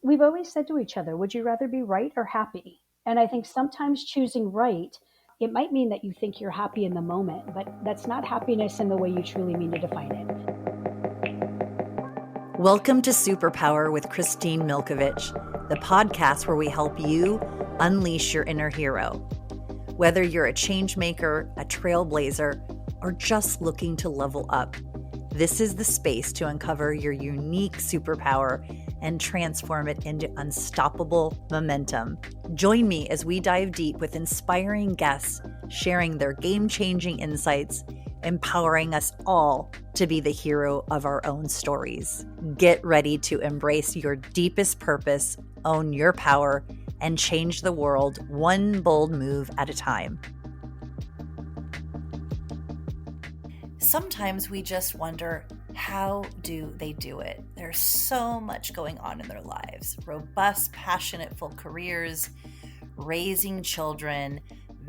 we've always said to each other, would you rather be right or happy? And I think sometimes choosing right, it might mean that you think you're happy in the moment, but that's not happiness in the way you truly mean to define it. Welcome to Superpower with Kristine Milkovich, the podcast where we help you unleash your inner hero. Whether you're a change maker, a trailblazer, or just looking to level up, this is the space to uncover your unique superpower and transform it into unstoppable momentum. Join me as we dive deep with inspiring guests, sharing their game-changing insights, empowering us all to be the hero of our own stories. Get ready to embrace your deepest purpose, own your power, and change the world one bold move at a time. Sometimes we just wonder, how do they do it? There's so much going on in their lives. Robust, passionate, full careers, raising children,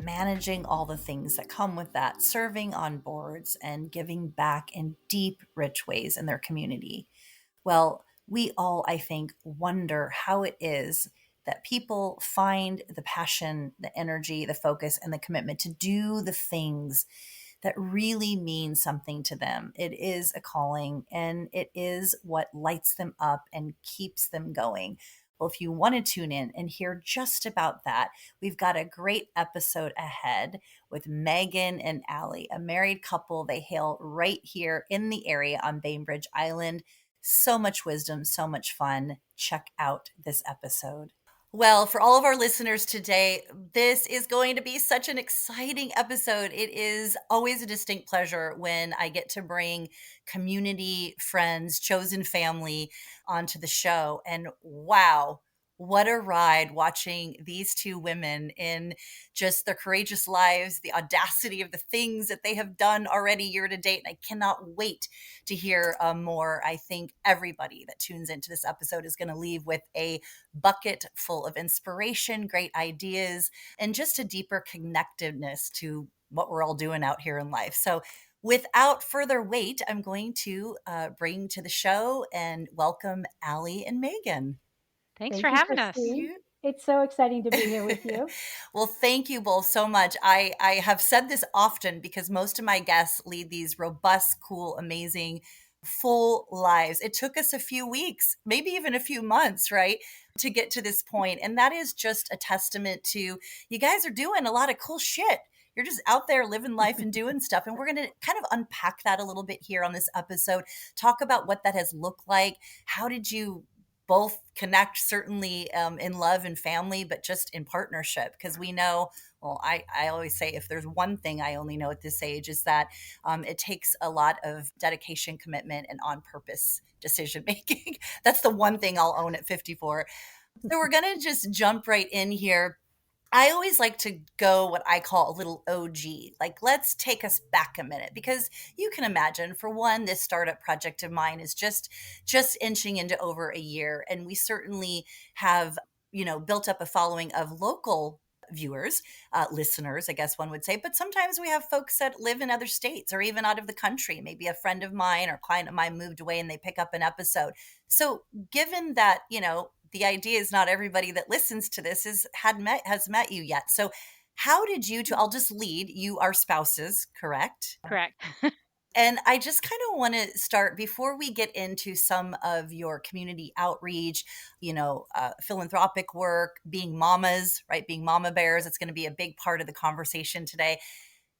managing all the things that come with that, serving on boards, and giving back in deep, rich ways in their community. Well, we all, I think, wonder how it is that people find the passion, the energy, the focus, and the commitment to do the things that really mean something to them. It is a calling, and it is what lights them up and keeps them going. Well, if you want to tune in and hear just about that, we've got a great episode ahead with Megan and Aly, a married couple. They hail right here in the area on Bainbridge Island. So much wisdom, so much fun. Check out this episode. Well, for all of our listeners today, this is going to be such an exciting episode. It is always a distinct pleasure when I get to bring community, friends, chosen family onto the show. And wow, what a ride watching these two women in just their courageous lives, the audacity of the things that they have done already year to date. And I cannot wait to hear more. I think everybody that tunes into this episode is going to leave with a bucket full of inspiration, great ideas, and just a deeper connectedness to what we're all doing out here in life. So without further wait, I'm going to bring to the show and welcome Aly and Megan. Thanks Thank for you, having us. Kristine. It's so exciting to be here with you. Well, thank you both so much. I have said this often because most of my guests lead these robust, cool, amazing, full lives. It took us a few weeks, maybe even a few months, right, to get to this point. And that is just a testament to you guys are doing a lot of cool shit. You're just out there living life and doing stuff. And we're going to kind of unpack that a little bit here on this episode, talk about what that has looked like. How did you both connect, certainly in love and family, but just in partnership? Because we know, well, I always say, if there's one thing I only know at this age, is that it takes a lot of dedication, commitment, and on purpose decision making. That's the one thing I'll own at 54. So we're going to just jump right in here. I always like to go what I call a little OG. Like, let's take us back a minute, because you can imagine, for one, this startup project of mine is just inching into over a year. And we certainly have, built up a following of local viewers, listeners, I guess one would say. But sometimes we have folks that live in other states or even out of the country. Maybe a friend of mine or client of mine moved away and they pick up an episode. So given that, the idea is not everybody that listens to this has met you yet. So how did you two, I'll just lead, you are spouses, correct? Correct. And I just kind of want to start, before we get into some of your community outreach, philanthropic work, being mamas, right? Being mama bears. It's going to be a big part of the conversation today.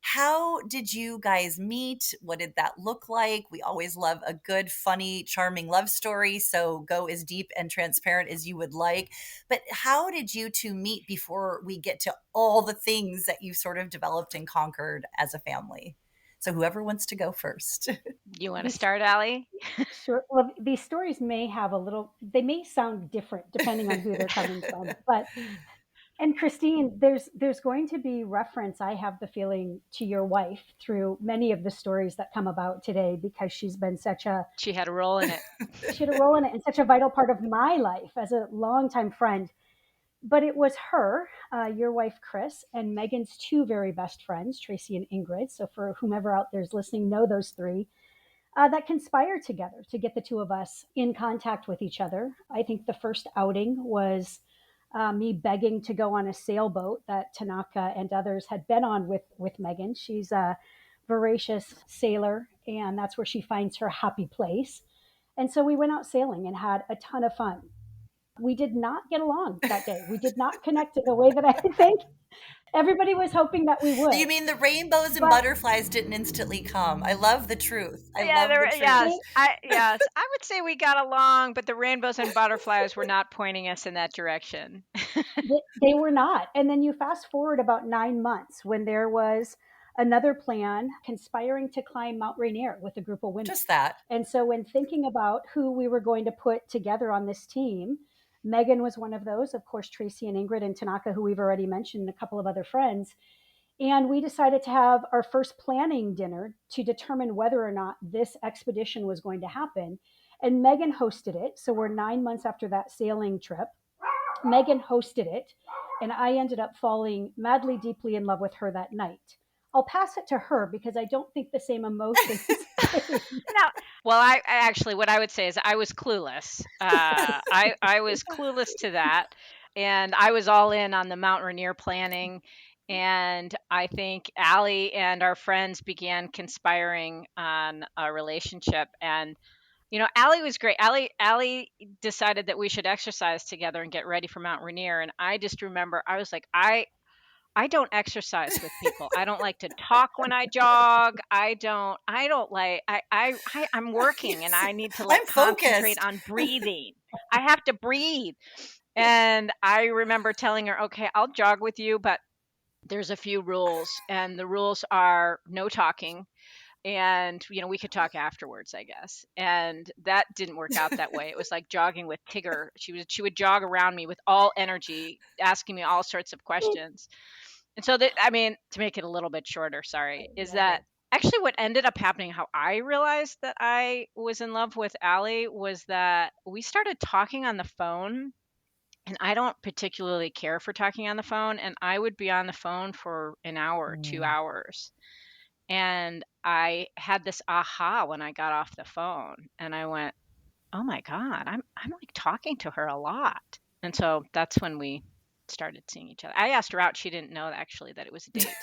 How did you guys meet? What did that look like? We always love a good, funny, charming love story. So go as deep and transparent as you would like. But how did you two meet before we get to all the things that you sort of developed and conquered as a family? So whoever wants to go first. You want to start, Aly? Sure. Well, these stories may they may sound different depending on who they're coming from. And Kristine, there's going to be reference, I have the feeling, to your wife through many of the stories that come about today, because she's been She had a role in it. she had a role in it and such a vital part of my life as a longtime friend. But it was her, your wife, Chris, and Megan's two very best friends, Tracy and Ingrid. So for whomever out there is listening, know those three. that conspired together to get the two of us in contact with each other. I think the first outing was me begging to go on a sailboat that Tanaka and others had been on with Megan. She's a voracious sailor, and that's where she finds her happy place. And so we went out sailing and had a ton of fun. We did not get along that day. We did not connect in the way that I think everybody was hoping that we You would. mean the rainbows and But butterflies didn't instantly come? I love the truth. I Yeah, love there the were, truth. I would say we got along, but the rainbows and butterflies were not pointing us in that direction. they were not. And then you fast forward about 9 months when there was another plan conspiring to climb Mount Rainier with a group of women. Just that. And so, when thinking about who we were going to put together on this team, Megan was one of those. Of course, Tracy and Ingrid and Tanaka, who we've already mentioned, and a couple of other friends. And we decided to have our first planning dinner to determine whether or not this expedition was going to happen. And Megan hosted it. So we're 9 months after that sailing trip. Megan hosted it, and I ended up falling madly, deeply in love with her that night. I'll pass it to her because I don't think the same emotions. Now, well, I actually, what I would say is I was clueless. I was clueless to that, and I was all in on the Mount Rainier planning. And I think Allie and our friends began conspiring on a relationship. And Allie was great. Allie decided that we should exercise together and get ready for Mount Rainier. And I just remember I was like, I don't exercise with people. I don't like to talk when I jog. I don't like I'm working and Yes. I need to I'm concentrate focused. on breathing. I have to breathe. And I remember telling her, "Okay, I'll jog with you, but there's a few rules, and the rules are no talking, and we could talk afterwards, I guess." And that didn't work out that way. It was like jogging with Tigger. She would jog around me with all energy, asking me all sorts of questions. And so that, I mean, to make it a little bit shorter, sorry, is that actually what ended up happening, how I realized that I was in love with Allie, was that we started talking on the phone. And I don't particularly care for talking on the phone, and I would be on the phone for an hour, 2 hours. And I had this aha when I got off the phone, and I went, "Oh my God, I'm like talking to her a lot." And so that's when we started seeing each other. I asked her out. She didn't know actually that it was a date.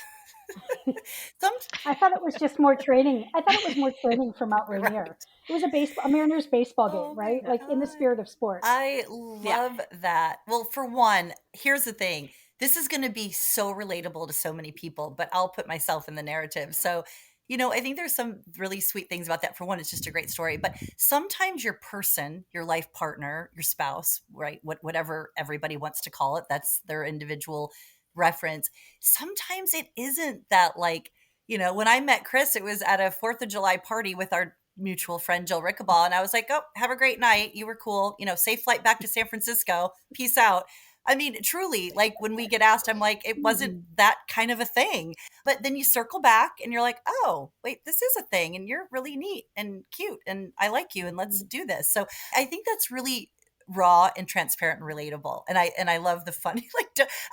Some I thought it was just more training. I thought it was more training for Mount right. Rainier. It was a Mariners baseball Oh game, my right? Like in the God. spirit of sports. I Yeah. love that. Well, for one, here's the thing. This is going to be so relatable to so many people, but I'll put myself in the narrative. So, I think there's some really sweet things about that. For one, it's just a great story. But sometimes your person, your life partner, your spouse, right? Whatever everybody wants to call it, that's their individual reference. Sometimes it isn't that like, when I met Chris, it was at a 4th of July party with our mutual friend Jill Rickaball, and I was like, "Oh, have a great night. You were cool. Safe flight back to San Francisco. Peace out." I mean, truly, like when we get asked, I'm like, it wasn't that kind of a thing. But then you circle back and you're like, "Oh, wait, this is a thing, and you're really neat and cute, and I like you, and let's do this." So I think that's really raw and transparent and relatable, and I love the funny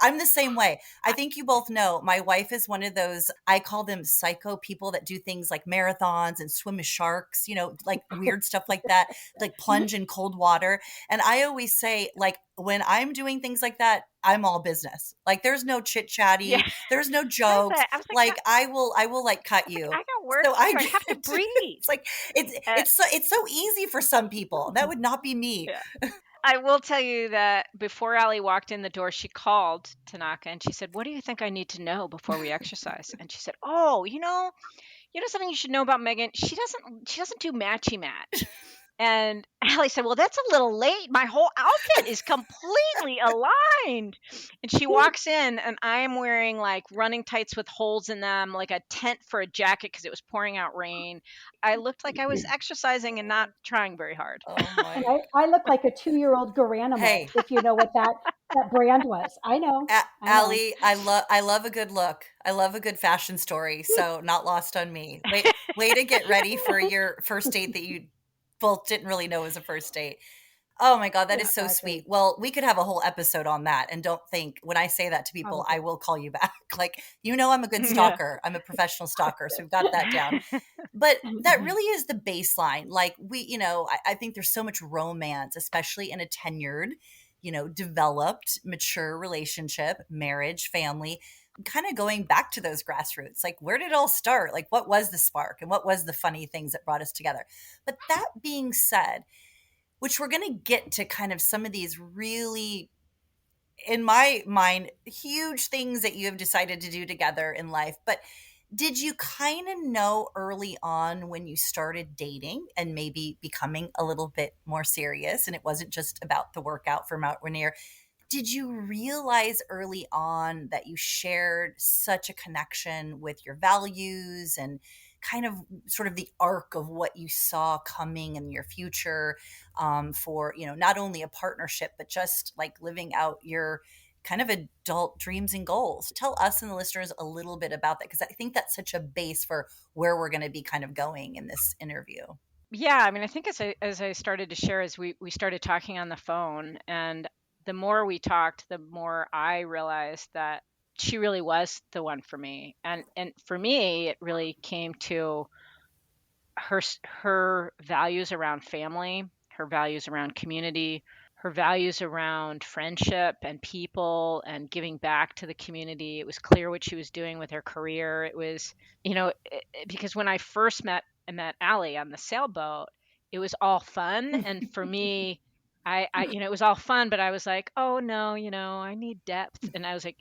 I'm the same way. I think you both know my wife is one of those, I call them psycho people that do things like marathons and swim with sharks, like weird stuff like that, like plunge in cold water. And I always say, like, when I'm doing things like that, I'm all business. Like there's no chit Yeah. chatty, there's no jokes. I was like, Like I will like cut you. I got work So to I do. I get have to it. breathe. It's like Uh, it's so easy for some people. That would not be me. yeah. I will tell you that before Allie walked in the door, she called Tanaka and she said, "What do you think I need to know before we exercise?" And she said, "Oh, something you should know about Megan. She doesn't do matchy match." And Allie said, "Well, that's a little late. My whole outfit is completely aligned." And she walks in, and I am wearing like running tights with holes in them, like a tent for a jacket because it was pouring out rain. I looked like I was exercising and not trying very hard. Oh And my. I look like a 2-year-old Garanimal, Hey, if you know what that brand was. I know. I know. Allie, I love a good look. I love a good fashion story. So not lost on me. Way to get ready for your first date that you both didn't really know was a first date. Oh my God, that Yeah, is so sweet. exactly. Well, we could have a whole episode on that. And don't think when I say that to people, I Probably. will call you back. Like, I'm a good Yeah. stalker. I'm a professional stalker. So we've got that down. But that really is the baseline. Like, I think there's so much romance, especially in a tenured, developed, mature relationship, marriage, family, kind of going back to those grassroots. Like, where did it all start? Like, what was the spark and what was the funny things that brought us together? But that being said, which we're going to get to kind of some of these really, in my mind, huge things that you have decided to do together in life. But did you kind of know early on when you started dating and maybe becoming a little bit more serious, and it wasn't just about the workout for Mount Rainier? Did you realize early on that you shared such a connection with your values and kind of sort of the arc of what you saw coming in your future, for, not only a partnership, but just like living out your kind of adult dreams and goals? Tell us and the listeners a little bit about that, because I think that's such a base for where we're going to be kind of going in this interview. Yeah, I mean, I think as I started to share, as we started talking on the phone, and the more we talked, the more I realized that she really was the one for me. And for me, it really came to her values around family, her values around community, her values around friendship and people and giving back to the community. It was clear what she was doing with her career. It was, because when I first met Aly on the sailboat, it was all fun, and for me, it was all fun, but I was like, oh no, I need depth, and I was like,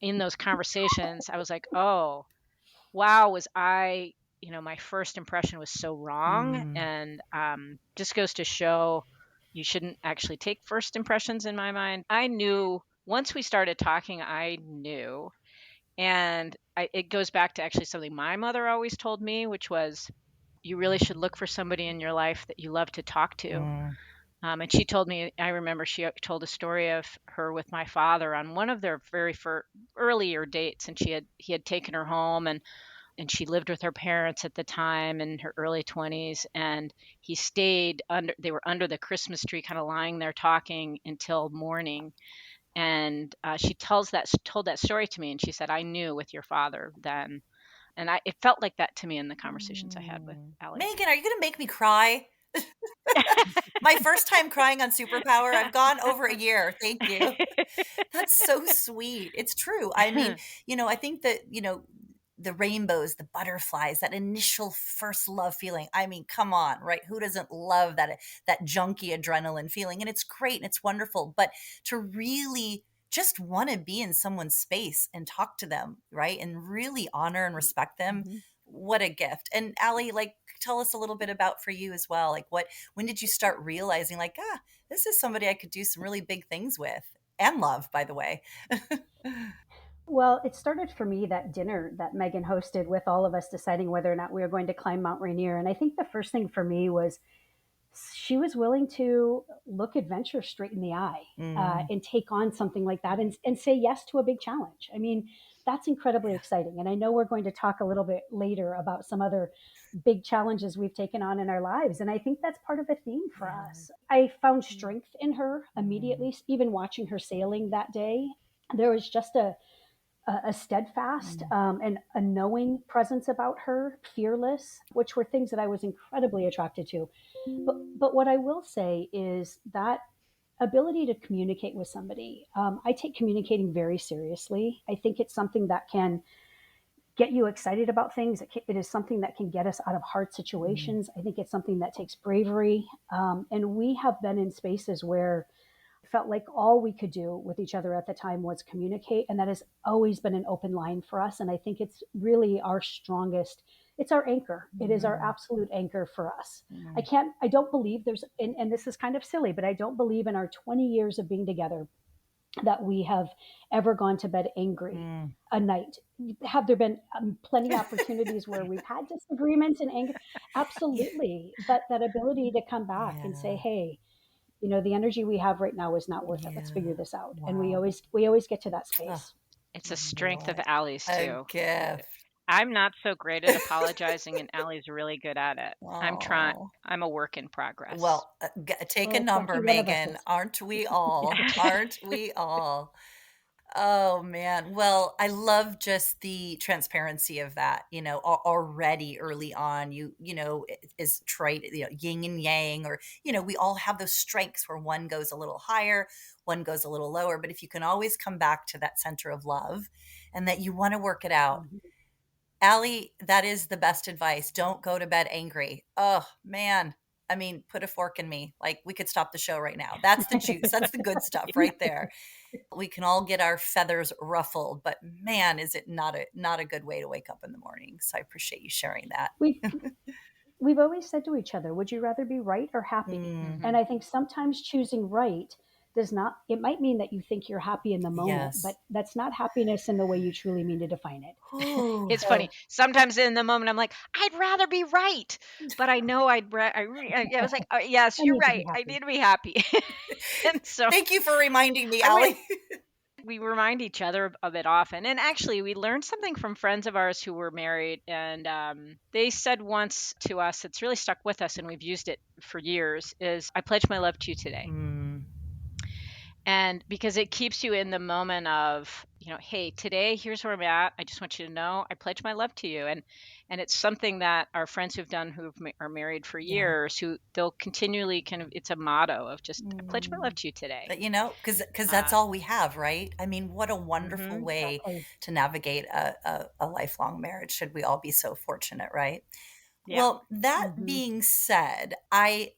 in those conversations, I was like, oh wow, was I, my first impression was so wrong. Mm, And just goes to show you shouldn't actually take first impressions in my mind. I knew once we started talking, I knew. And it goes back to actually something my mother always told me, which was you really should look for somebody in your life that you love to talk to. mm, And she told me, I remember she told a story of her with my father on one of their very first earlier dates, and he had taken her home, and she lived with her parents at the time in her early 20s, and he stayed under they were under the Christmas tree kind of lying there talking until morning. And she told that story to me, and she said, I knew with your father then. And it felt like that to me in the conversations I had with mm. Aly. Megan, are you going to make me cry? My first time crying on Superpower. I've gone over a year. Thank you. That's so sweet. It's true. I mean, I think that, the rainbows, the butterflies, that initial first love feeling. I mean, come on, right? Who doesn't love that junky adrenaline feeling? And it's great and it's wonderful. But to really just want to be in someone's space and talk to them, right? And really honor and respect them. Mhm. What a gift. And Aly, like, tell us a little bit about for you as well. Like, when did you start realizing, like, this is somebody I could do some really big things with and love, by the way? Well, it started for me that dinner that Megan hosted with all of us deciding whether or not we were going to climb Mount Rainier. And I think the first thing for me was she was willing to look adventure straight in the eye, Mm, and take on something like that, and say yes to a big challenge. I mean, that's incredibly yeah. exciting. And I know we're going to talk a little bit later about some other big challenges we've taken on in our lives. And I think that's part of the theme for Yeah. us. I found Mm, strength in her mm, immediately, even watching her sailing that day. There was just a steadfast, mm, and a knowing presence about her, fearless, which were things that I was incredibly attracted to. But what I will say is that ability to communicate with somebody, I take communicating very seriously. I think it's something that can get you excited about things. It is something that can get us out of hard mm, situations. I think it's something that takes bravery. And we have been in spaces where felt like all we could do with each other at the time was communicate, and that has always been an open line for us. And I think it's really our strongest, it's our anchor, it is our mm, absolute anchor for us. mm, I don't believe there's, and this is kind of silly, but I don't believe in our 20 years of being together that we have ever gone to bed angry mm. a night. Have there been plenty opportunities where we've had disagreements and anger? Yeah. Absolutely. But that ability to come back and say, Yeah. hey, the energy we have right now is not worth it. Let's figure Yeah. this out. And we Wow. always we always get to that Oh, space. It's a strength of what Ally's a too. gift. I'm not so great at apologizing, and Ally's really good at it. I'm trying. Oh. I'm a work in progress. Well, take a Well, lucky number, one of us Megan. is. Aren't we all? Aren't we all? Oh man. Well, I love just the transparency of that, already early on. Is trite, yin and yang, or, we all have those strengths where one goes a little higher, one goes a little lower. But if you can always come back to that center of love and that you want to work it out, Mhm. Aly, that is the best advice. Don't go to bed angry. Oh man. I mean, put a fork in me. Like, we could stop the show right now. That's the juice. That's the good stuff right there. We can all get our feathers ruffled, but man, is it not a good way to wake up in the morning. So I appreciate you sharing that. We've we've always said to each other, "Would you rather be right or happy?" Mm, And Hmm. I think sometimes choosing right does not. It might mean that you think you're happy in the moment, yes. but that's not happiness in the way you truly mean to define it. Ooh. It's funny. So Sometimes in the moment, I'm like, I'd rather be right, but I know I was like, yes, I you're need to right. be I happy. need to be happy. And so Thank you for reminding me, I would Aly. we remind each other of it often. And actually, we learned something from friends of ours who were married, and they said once to us, it's really stuck with us, and we've used it for years. Is I pledge my love to you today. Mm, And because it keeps you in the moment of, hey, today here's where I'm at. I just want you to know I pledge my love to you. And it's something that our friends who've done are married for yeah. years, who they'll continually kind of, it's a motto of just I pledge my love Mm. to you today. But because that's Uh, all we have, right? I mean, what a wonderful mhm. way Exactly. to navigate a lifelong marriage. Should we all be so fortunate, right? Yeah. Well, that Hmm. being said, I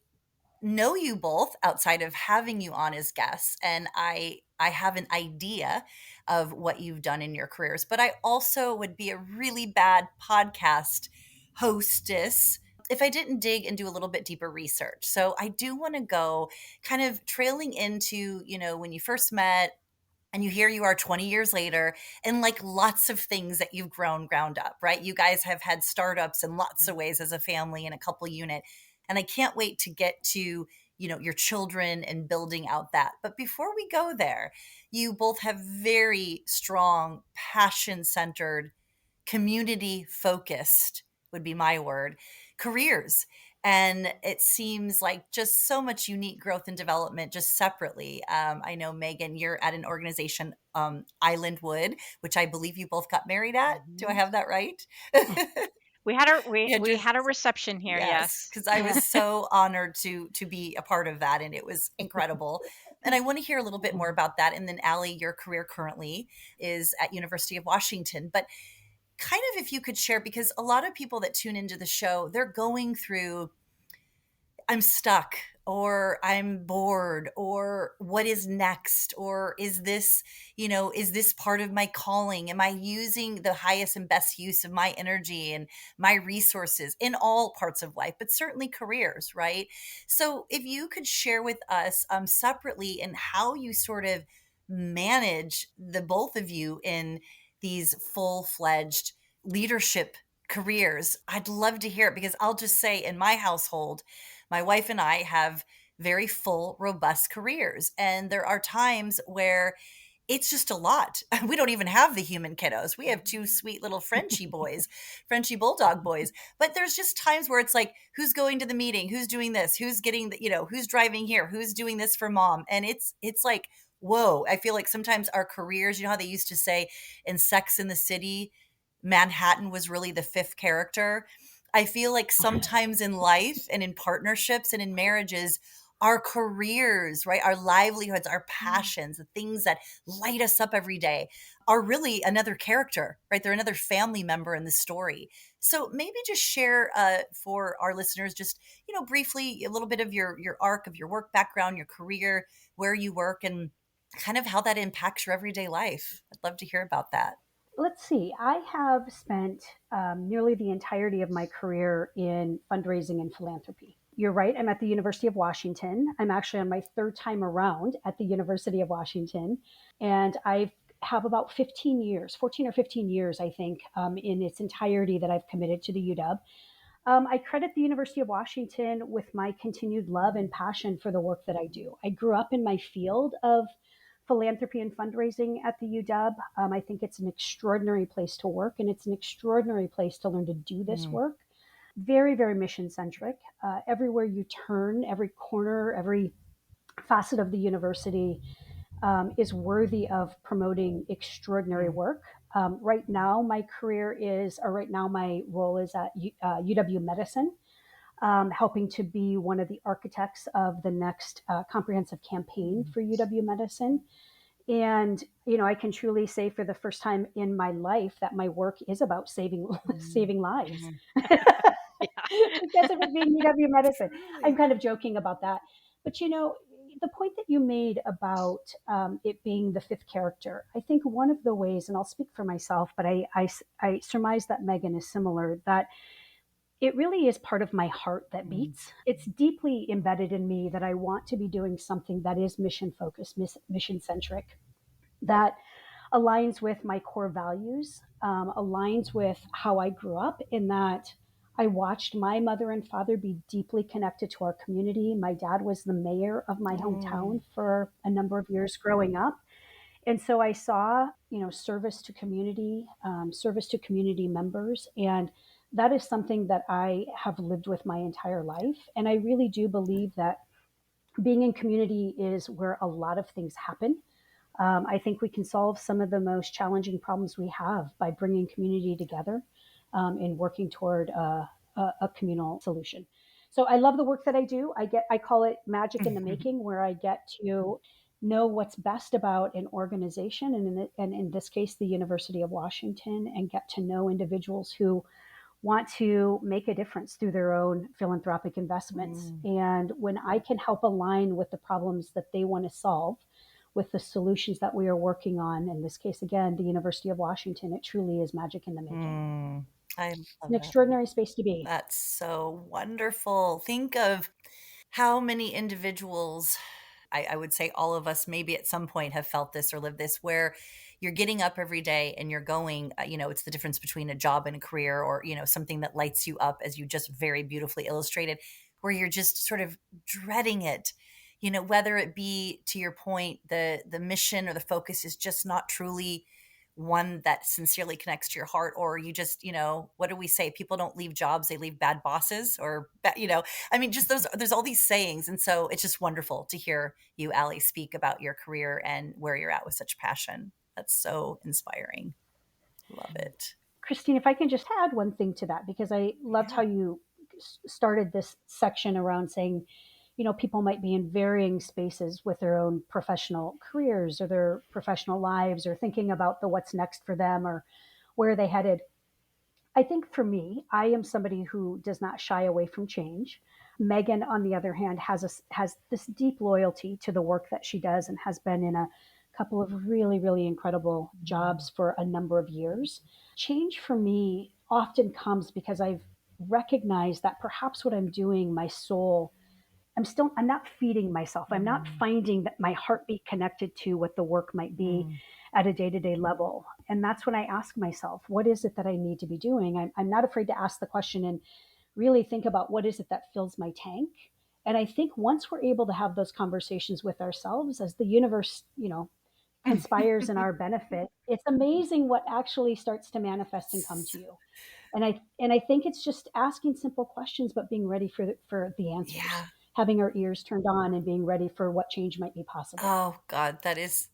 know you both outside of having you on as guests, and I have an idea of what you've done in your careers, but I also would be a really bad podcast hostess if I didn't dig and do a little bit deeper research. So I do want to go kind of trailing into, when you first met, and here you are 20 years later, and like lots of things that you've ground up, right? You guys have had startups in lots of ways as a family and a couple unit. And I can't wait to get to, your children and building out that. But before we go there, you both have very strong, passion centered, community focused, would be my word, careers. And it seems like just so much unique growth and development just separately. I know, Megan, you're at an organization, Island Wood, which I believe you both got married at. Do I Hmm. have that right? Yeah, We just had a reception here. yes, Yes. because I was so honored to be a part of that, and it was incredible. And I want to hear a little bit more about that. And then, Aly, your career currently is at University of Washington, but kind of if you could share, because a lot of people that tune into the show, they're going through, I'm stuck, or I'm bored, or what is next, or is this part of my calling? Am I using the highest and best use of my energy and my resources in all parts of life, but certainly careers, right? So if you could share with us, separately, and how you sort of manage the both of you in these full-fledged leadership careers, I'd love to hear it, because I'll just say, in my household, my wife and I have very full, robust careers. And there are times where it's just a lot. We don't even have the human kiddos. We have two sweet little Frenchie boys, Frenchie bulldog boys. But there's just times where it's like, who's going to the meeting? Who's doing this? Who's getting the, who's driving here? Who's doing this for mom? And it's like, whoa. I feel like sometimes our careers, how they used to say in Sex in the City, Manhattan was really the fifth character. I feel like sometimes in life and in partnerships and in marriages, our careers, right, our livelihoods, our passions, the things that light us up every day are really another character, right? They're another family member in the story. So maybe just share, for our listeners, just, briefly, a little bit of your arc of your work background, your career, where you work, and kind of how that impacts your everyday life. I'd love to hear about that. Let's see. I have spent nearly the entirety of my career in fundraising and philanthropy. You're right. I'm at the University of Washington. I'm actually on my third time around at the University of Washington. And I have about 15 years, 14 or 15 years, I think, in its entirety that I've committed to the UW. I credit the University of Washington with my continued love and passion for the work that I do. I grew up in my field of philanthropy and fundraising at the UW. I think it's an extraordinary place to work, and it's an extraordinary place to learn to do this Mm. work. Very, very mission centric. Everywhere you turn, every corner, every facet of the university is worthy of promoting extraordinary Mm. work. Right now, right now, my role is at UW Medicine, helping to be one of the architects of the next comprehensive campaign for UW Medicine. And, I can truly say for the first time in my life that my work is about saving, Mm. saving lives Mhm. Yeah. because of it being UW Medicine. I'm Truly. kind of joking about that. But, the point that you made about it being the fifth character, I think one of the ways, and I'll speak for myself, but I surmise that Megan is similar, that it really is part of my heart that Mm. beats. It's deeply embedded in me that I want to be doing something that is mission focused, mission centric, that aligns with my core values, aligns with how I grew up, in that I watched my mother and father be deeply connected to our community. My dad was the mayor of my Mm. hometown for a number of years growing up. And so I saw, service to community members. And that is something that I have lived with my entire life. And I really do believe that being in community is where a lot of things happen. I think we can solve some of the most challenging problems we have by bringing community together and working toward a communal solution. So I love the work that I do. I call it magic in the making, where I get to know what's best about an organization, and in this case, the University of Washington, and get to know individuals who want to make a difference through their own philanthropic investments. Mm. And when I can help align with the problems that they want to solve, with the solutions that we are working on, in this case, again, the University of Washington, it truly is magic in the making. Mm. I It's love an that. extraordinary space to be. That's so wonderful. Think of how many individuals, I would say all of us maybe at some point have felt this or lived this, where you're getting up every day and you're going, it's the difference between a job and a career, or, something that lights you up, as you just very beautifully illustrated, where you're just sort of dreading it. Whether it be, to your point, the mission or the focus is just not truly one that sincerely connects to your heart, or you just, what do we say? People don't leave jobs, they leave bad bosses, or, I mean, just there's all these sayings. And so it's just wonderful to hear you, Aly, speak about your career and where you're at with such passion. That's so inspiring. Love it. Kristine, if I can just add one thing to that, because I loved how Yeah. you started this section around saying, people might be in varying spaces with their own professional careers or their professional lives, or thinking about the what's next for them or where are they headed. I think for me, I am somebody who does not shy away from change. Megan, on the other hand, has this deep loyalty to the work that she does, and has been in a couple of really, really incredible jobs for a number of years. Change for me often comes because I've recognized that perhaps what I'm doing, my soul, I'm not feeding myself. I'm not Mm. finding that my heartbeat connected to what the work might be Mm. at a day to day level. And that's when I ask myself, what is it that I need to be doing? I'm not afraid to ask the question and really think about what is it that fills my tank. And I think once we're able to have those conversations with ourselves, as the universe, conspires in our benefit, it's amazing what actually starts to manifest and come to you. And I think it's just asking simple questions, but being ready for the answers, Yeah. having our ears turned on, and being ready for what change might be possible. Oh God, that is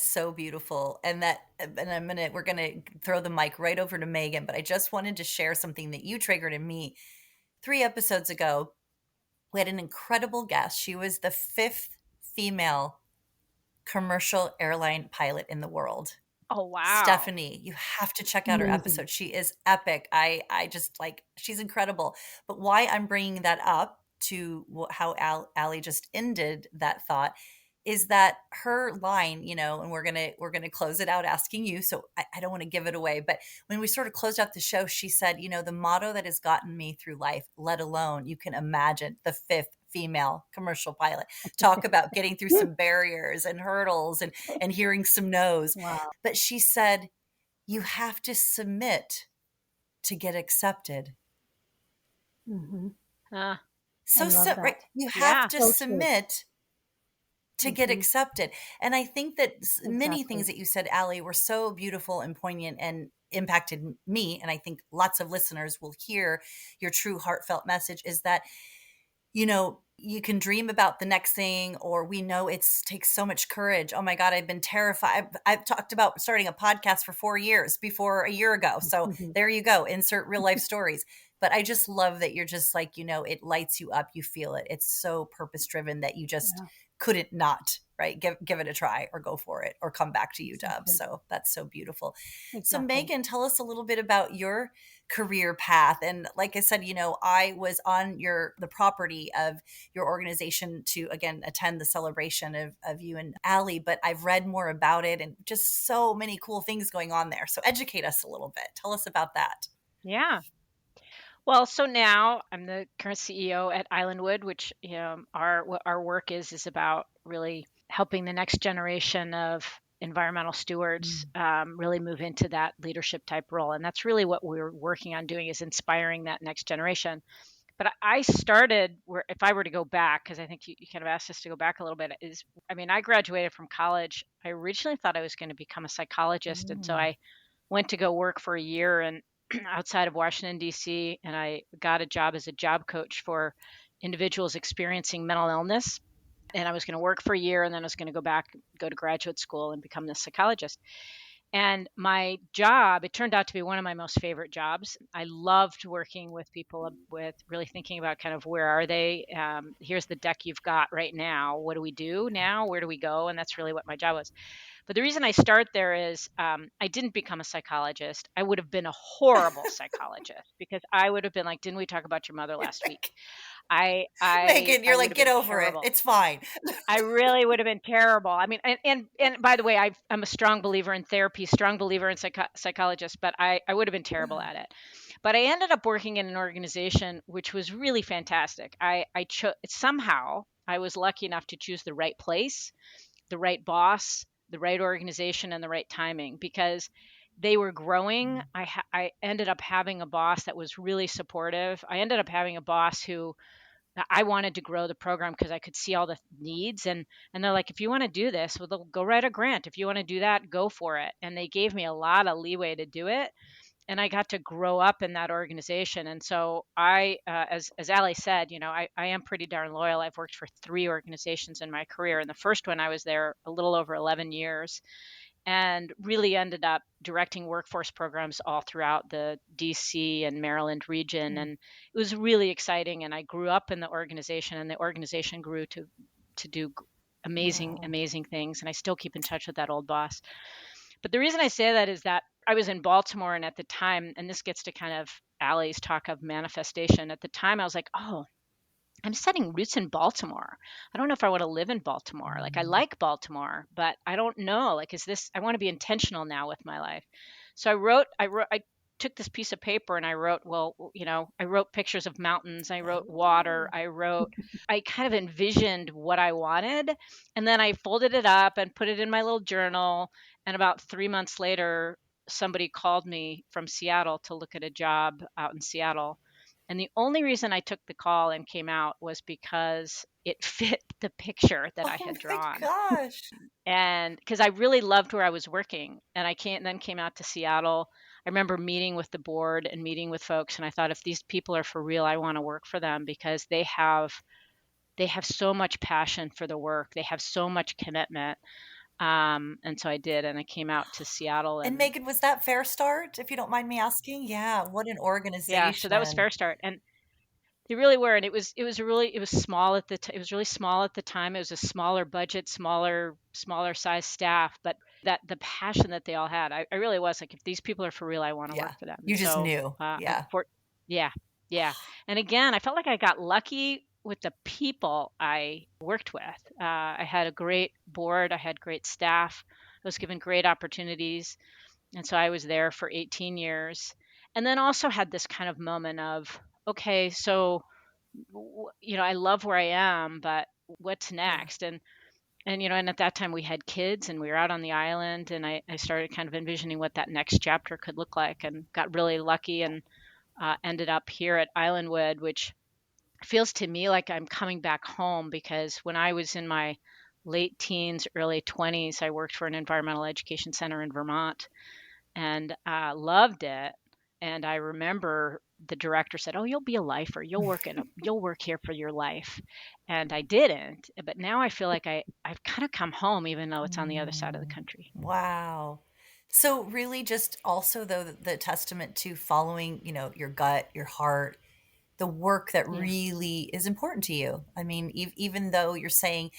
so beautiful. And we're gonna throw the mic right over to Megan, but I just wanted to share something that you triggered in me 3 episodes ago. We had an incredible guest. She was the fifth female commercial airline pilot in the world. Oh, wow. Stephanie, you have to check out her Amazing. episode. She is epic. I just like, she's incredible. But why I'm bringing that up to how Aly just ended that thought is that her line, and we're gonna close it out asking you. So I don't want to give it away, but when we sort of closed out the show, she said, the motto that has gotten me through life, let alone you can imagine the fifth female commercial pilot. Talk about getting through some barriers and hurdles and hearing some no's. Wow. But she said, you have to submit to get accepted. Hmm. Uh, I So, love right, that. you have yeah. to So true. submit to get Hmm. accepted. And I think that many things Exactly. that you said, Aly, were so beautiful and poignant and impacted me. And I think lots of listeners will hear your true heartfelt message is that, you can dream about the next thing, or we know it's takes so much courage. Oh my God, I've been terrified. I've talked about starting a podcast for 4 years before a year ago. So Hmm. there you go, insert real life stories. But I just love that you're just like, it lights you up. You feel it. It's so purpose driven that you just Yeah, couldn't not, right? Give it a try or go for it or come back to UW. exactly. So that's so beautiful. So Exactly. Megan, tell us a little bit about your career path. And like I said, I was on the property of your organization to again attend the celebration of you and Aly, but I've read more about it and just so many cool things going on there. So educate us a little bit. Tell us about that. Yeah. Well, so now I'm the current CEO at Islandwood, which what our work is about really helping the next generation of environmental stewards really move into that leadership type role, and that's really what we're working on doing is inspiring that next generation. But I started where, if I were to go back, because I think you kind of asked us to go back a little bit, I mean, I graduated from college. I originally thought I was going to become a psychologist, and so Mm. I went to go work for a year and outside of Washington D.C. and I got a job as a job coach for individuals experiencing mental illness. And I was going to work for a year and then I was going to go to graduate school and become this psychologist. And my job, it turned out to be one of my most favorite jobs. I loved working with people with really thinking about kind of where are they? Here's the deck you've got right now. What do we do now? Where do we go? And that's really what my job was. But the reason I start there is I didn't become a psychologist. I would have been a horrible psychologist because I would have been like, "Didn't we talk about your mother last week?" I I Megan, I you're would like, have get been over it. terrible. It's fine. I really would have been terrible. I mean, and by the way, I'm a strong believer in therapy, strong believer in psychologist, but I would have been terrible at it. But I ended up working in an organization which was really fantastic. I chose somehow I was lucky enough to choose the right place, the right boss, the right organization, and the right timing because they were growing. I ended up having a boss that was really supportive. I ended up having a boss who I wanted to grow the program because I could see all the needs and they're like, if you want to do this, well, they'll go write a grant. If you want to do that, go for it. And they gave me a lot of leeway to do it. And I got to grow up in that organization. And so as Aly said, I am pretty darn loyal. I've worked for 3 organizations in my career. And the first one, I was there a little over 11 years and really ended up directing workforce programs all throughout the DC and Maryland region. And it was really exciting. And I grew up in the organization, and the organization grew to do amazing, Wow. amazing things. And I still keep in touch with that old boss. But the reason I say that is that I was in Baltimore, and at the time, and this gets to kind of Aly's talk of manifestation. At the time, I was like, oh, I'm setting roots in Baltimore. I don't know if I want to live in Baltimore. Like I like Baltimore, but I don't know. Like I want to be intentional now with my life. So I took this piece of paper and I wrote, well, I wrote pictures of mountains, I wrote water, Oh. I kind of envisioned what I wanted, and then I folded it up and put it in my little journal. And about 3 months later, somebody called me from Seattle to look at a job out in Seattle, and the only reason I took the call and came out was because it fit the picture that I Oh had my drawn. gosh. And because I really loved where I was working, and then came out to Seattle. I remember meeting with the board and meeting with folks, and I thought if these people are for real, I want to work for them because they have so much passion for the work. They have so much commitment. And so I did, and I came out to Seattle, And and Megan, was that Fair Start, if you don't mind me asking? Yeah, what an yeah, so that was organization. Fair Start, and they really were, and it was small it was really small at the time. It was a smaller budget, smaller size staff, but that the passion that they all had, I really was like, if these people are for real, I want to Yeah. work for them. You And just so, knew. Yeah. yeah, yeah. And again, I felt like I got lucky with the people I worked with. I had a great board, I had great staff, I was given great opportunities, and so I was there for 18 years, and then also had this kind of moment of, okay, so I love where I am, but what's Yeah. next? And at that time we had kids and we were out on the island, and I started kind of envisioning what that next chapter could look like, and got really lucky and ended up here at Islandwood, which feels to me like I'm coming back home because when I was in my late teens, early 20s, I worked for an environmental education center in Vermont and loved it. And I remember the director said, "Oh, you'll be a lifer. You'll work here for your life." And I didn't, but now I feel like I've kind of come home, even though it's on the other side of the country. Wow. So really just also though the testament to following, your gut, your heart, the work that Yeah. really is important to you. I mean, even though you're saying,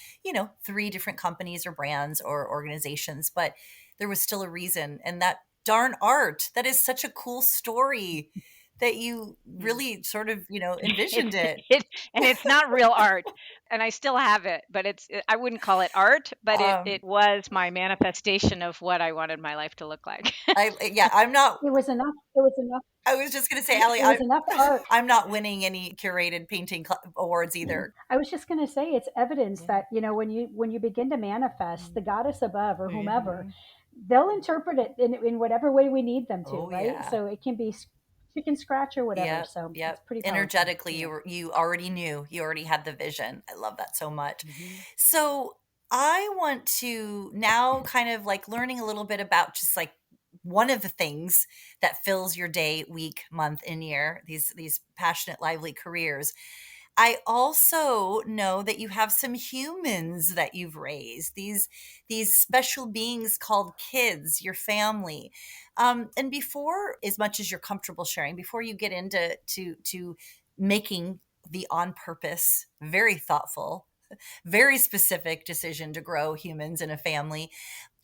three different companies or brands or organizations, but there was still a reason. And that darn art, that is such a cool story that you Yeah. really sort of, It's envisioned it. and it's not real art, and I still have it, but I wouldn't call it art, but it Um, was my manifestation of what I wanted my life to look like. yeah, I'm not, It was enough. It was enough. I was just going to say, Allie, It was enough art. I'm not winning any curated painting awards either. I was just going to say it's evidence Yeah. that when you begin to manifest the goddess above or whomever, Mhm. they'll interpret it in whatever way we need them to, Oh right? yeah. So it can be chicken scratch or whatever. Yep, So it's yep. pretty powerful. Energetically, Yeah. you already knew. You already had the vision. I love that so much. Mhm. So I want to now kind of like learning a little bit about just like one of the things that fills your day, week, month, and year. These passionate, lively careers. I also know that you have some humans that you've raised, these special beings called kids, your family. And before, as much as you're comfortable sharing, before you get into to making the on purpose, very thoughtful, very specific decision to grow humans in a family,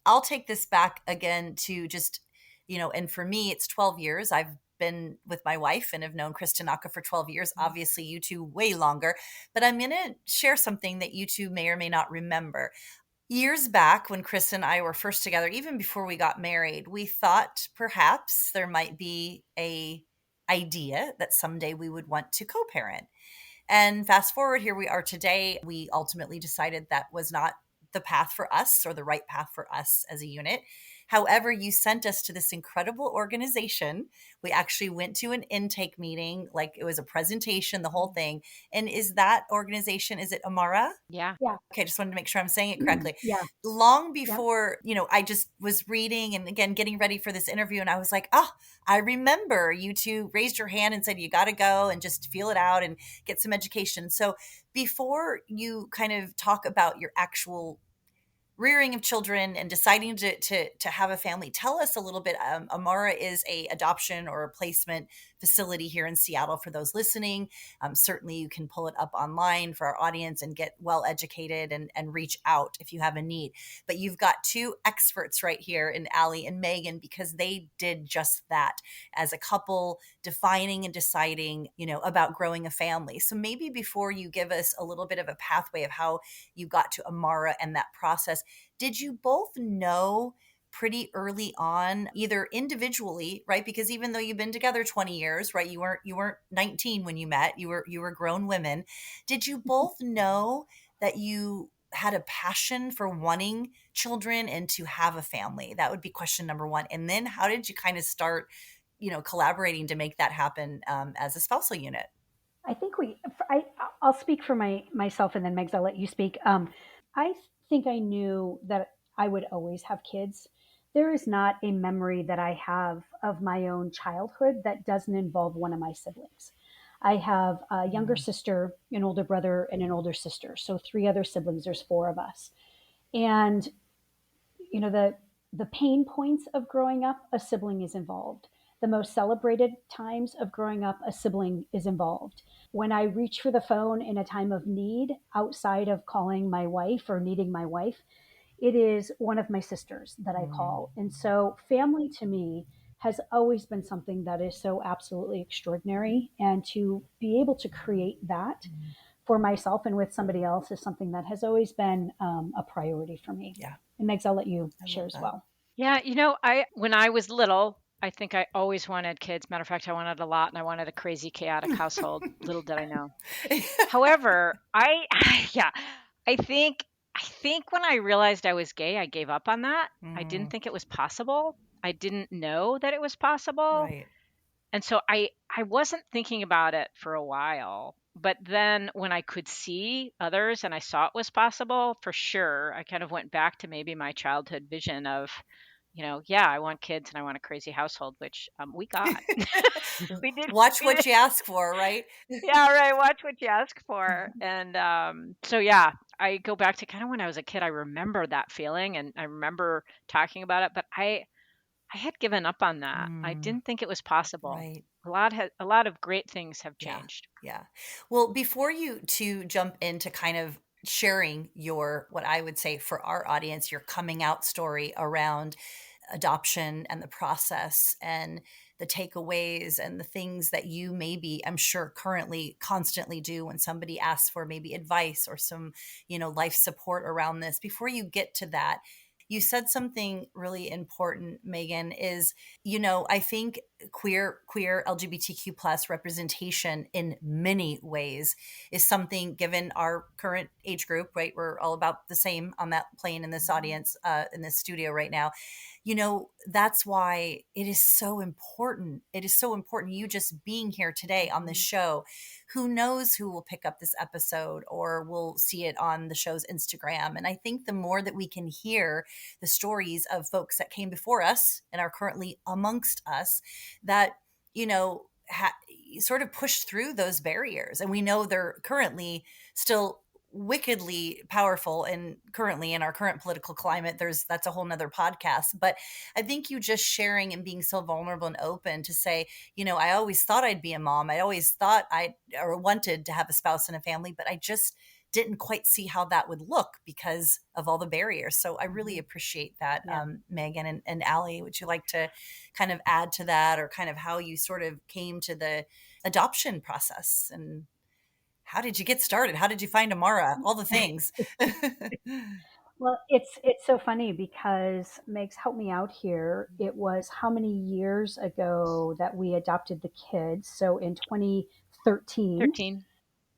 I'll take this back again to just, and for me, it's 12 years. I've been with my wife and have known Kristen for 12 years. Obviously, you two way longer. But I'm going to share something that you two may or may not remember. Years back, when Chris and I were first together, even before we got married, we thought perhaps there might be a idea that someday we would want to co-parent. And fast forward, here we are today. We ultimately decided that was not the path for us or the right path for us as a unit. However, you sent us to this incredible organization. We actually went to an intake meeting, like it was a presentation, the whole thing. And is that organization, is it Amara? Yeah. Yeah. Okay, just wanted to make sure I'm saying it correctly. Yeah. Long Yep. before, I just was reading and again getting ready for this interview, and I was like, oh, I remember you two raised your hand and said you got to go and just feel it out and get some education. So before you kind of talk about your actual rearing of children and deciding to have a family, tell us a little bit. Amara is a adoption or a placement facility here in Seattle for those listening. Certainly you can pull it up online for our audience and get well educated and reach out if you have a need. But you've got two experts right here in Aly and Megan, because they did just that as a couple, defining and deciding, about growing a family. So maybe before you give us a little bit of a pathway of how you got to Amara and that process, did you both know pretty early on, either individually, right? Because even though you've been together 20 years, right? You weren't 19 when you met. You were grown women. Did you both know that you had a passion for wanting children and to have a family? That would be question number one. And then how did you kind of start, collaborating to make that happen as a spousal unit? I think I'll speak for myself and then Megs, I'll let you speak. I think I knew that I would always have kids. There is not a memory that I have of my own childhood that doesn't involve one of my siblings. I have a younger Mm, sister, an older brother, and an older sister. So three other siblings. There's four of us. And the pain points of growing up, a sibling is involved. The most celebrated times of growing up, a sibling is involved. When I reach for the phone in a time of need, outside of calling my wife or needing my wife, it is one of my sisters that I mm, call. And so, family to me has always been something that is so absolutely extraordinary. And to be able to create that mm. for myself and with somebody else is something that has always been a priority for me. Yeah, And Megs, I'll let you I share love as that. well. Yeah, I when I was little, I think I always wanted kids. Matter of fact, I wanted a lot and I wanted a crazy chaotic household. Little did I know. However, yeah, I think I think when I realized I was gay, I gave up on that. I didn't Mm, think it was possible. I didn't know that it was possible. right. And so I wasn't thinking about it for a while. But then when I could see others and I saw it was possible, for sure, I kind of went back to maybe my childhood vision of, yeah, I want kids and I want a crazy household, which we got. We did. Watch We did. what you ask for, right? Yeah, right. Watch what you ask for. And so, yeah, I go back to kind of when I was a kid. I remember that feeling and I remember talking about it, but I had given up on that. I Mm, didn't think it was possible. right. A lot of great things have Yeah. changed. Yeah. Well, before you to jump into kind of sharing your, what I would say for our audience, your coming out story around adoption and the process and the takeaways and the things that you maybe, I'm sure, currently constantly do when somebody asks for maybe advice or some, life support around this. Before you get to that, you said something really important, Megan, is, I think queer LGBTQ plus representation in many ways is something, given our current age group, right? We're all about the same on that plane in this audience, in this studio right now. That's why it is so important. It is so important, you just being here today on this show. Who knows who will pick up this episode or will see it on the show's Instagram. And I think the more that we can hear the stories of folks that came before us and are currently amongst us, that, sort of pushed through those barriers. And we know they're currently still wickedly powerful, and currently in our current political climate, that's a whole nother podcast. But I think you just sharing and being so vulnerable and open to say, I always thought I'd be a mom. I always thought I or wanted to have a spouse and a family, but I just didn't quite see how that would look because of all the barriers. So I really appreciate that. Yeah. Megan and Aly, would you like to kind of add to that, or kind of how you sort of came to the adoption process, and how did you get started? How did you find Amara? All the things. Well, it's so funny because Meg's helped me out here. It was how many years ago that we adopted the kids? So in 2013. 13.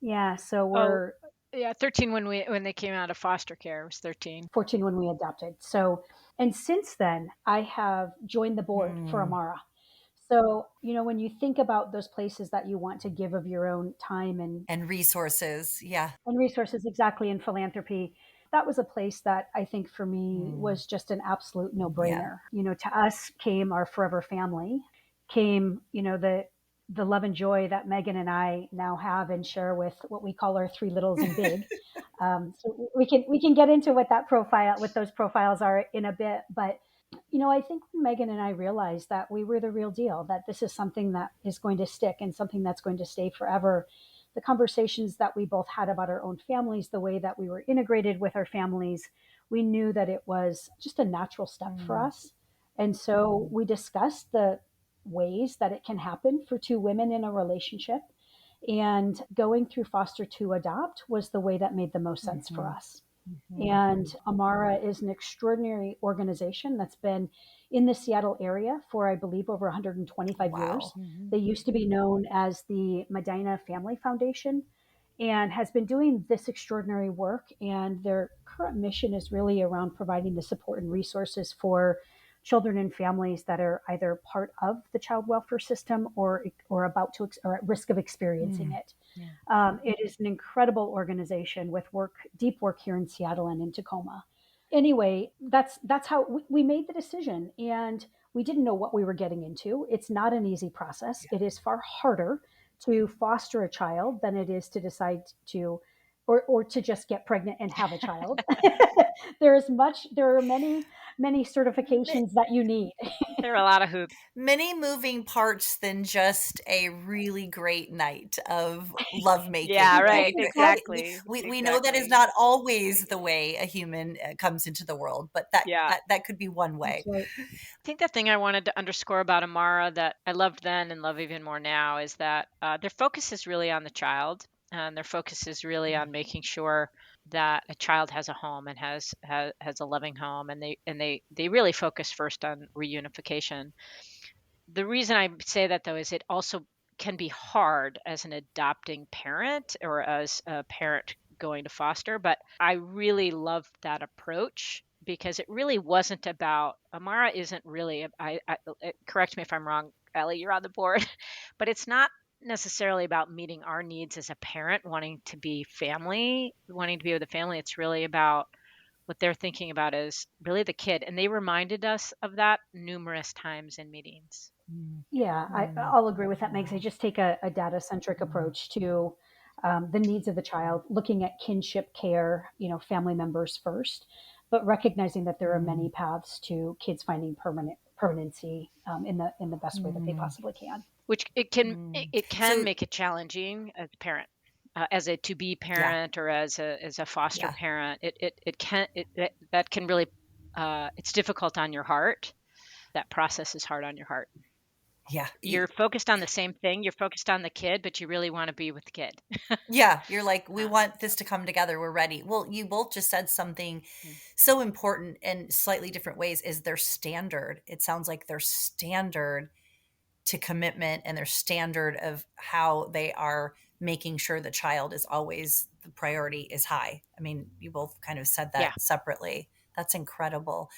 Yeah, so Oh, we're yeah, 13 when they came out of foster care. It was 13. 14 when we adopted. So, and since then, I have joined the board for Mm, Amara. So, when you think about those places that you want to give of your own time and resources. Yeah. and resources, exactly, in philanthropy, that was a place that I think for me Mm, was just an absolute no yeah. brainer. To us came our forever family, came, the love and joy that Megan and I now have and share with what we call our three littles and big. So we can get into what those profiles are in a bit, but I think when Megan and I realized that we were the real deal, that this is something that is going to stick and something that's going to stay forever, the conversations that we both had about our own families, the way that we were integrated with our families, we knew that it was just a natural step for Mm, us. And so we discussed the ways that it can happen for two women in a relationship. And going through foster to adopt was the way that made the most sense for mhm, us. mhm. And Amara is an extraordinary organization that's been in the Seattle area for, I believe, over 125 years. Wow. They used to be known as the Medina Family Foundation and has been doing this extraordinary work. And their current mission is really around providing the support and resources for children and families that are either part of the child welfare system or about to or at risk of experiencing Mm, it. yeah. It is an incredible organization with deep work here in Seattle and in Tacoma. Anyway, that's how we made the decision, and we didn't know what we were getting into. It's not an easy process. It is far harder to foster a child than it is to decide to, or to just get pregnant and have a child. There are many Ma- certifications that you need. There are a lot of hoops. Many moving parts than just a really great night of lovemaking, Yeah, right? right. Exactly. Exactly. We know that is Exactly. not always the way a human comes into the world, but that Yeah. that that could be one That's way. right. I think the thing I wanted to underscore about Amara that I loved then and love even more now is that their focus is really on the child, and their focus is really on making sure that a child has a home and has a loving home, and they really focus first on reunification. The reason I say that though is it also can be hard as an adopting parent or as a parent going to foster, but I really loved that approach because it really wasn't about Amara isn't really correct me if I'm wrong, Ellie, you're on the board, but it's not necessarily about meeting our needs as a parent, wanting to be family, wanting to be with a family. It's really about what they're thinking about is really the kid. And they reminded us of that numerous times in meetings. Mm. Yeah, I'll agree with that, Megs. I just take a data centric approach to the needs of the child, looking at kinship care, family members first, but recognizing that there are many paths to kids finding permanency in the best way that they Mm. possibly can. Which it can Mm. it can So make it challenging as a parent, as a to be yeah, parent or as a foster yeah, parent. It can that can really it's difficult on your heart. That process is hard on your heart. yeah. You're focused on the same thing. You're focused on the kid, but you really want to be with the kid. Yeah, you're like, we want So this to come together. We're ready. Well, you both just said something mm, so important in slightly different ways is their standard. It sounds like their standard to commitment and their standard of how they are making sure the child is always the priority is high. I mean, you both kind of said yeah, that separately. That's incredible.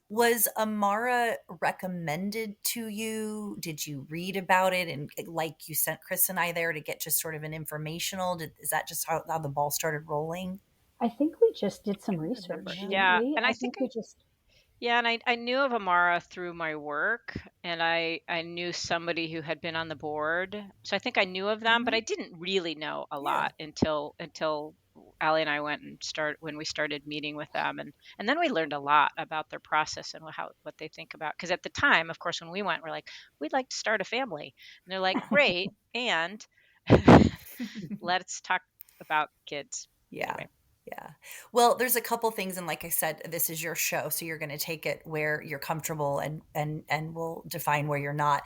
Was Amara recommended to you? Did you read about it? And like you sent Chris and I there to get just sort of an informational? Is that just how the ball started rolling? I think we just did some remember. research, didn't Yeah, we? and I I think think we just, yeah, and I knew of Amara through my work, and I knew somebody who had been on the board. So I think I knew of them, but Hmm. I didn't really know a Yeah. lot until Allie and I went and start when we started meeting with them, and then we learned a lot about their process and what they think about. Because at the time, of course, when we went, we're like, we'd like to start a family, and they're like, great, and let's talk about kids Yeah. anyway. Yeah. Well, there's a couple things, and like I said, this is your show, so you're going to take it where you're comfortable, and we'll define where you're not.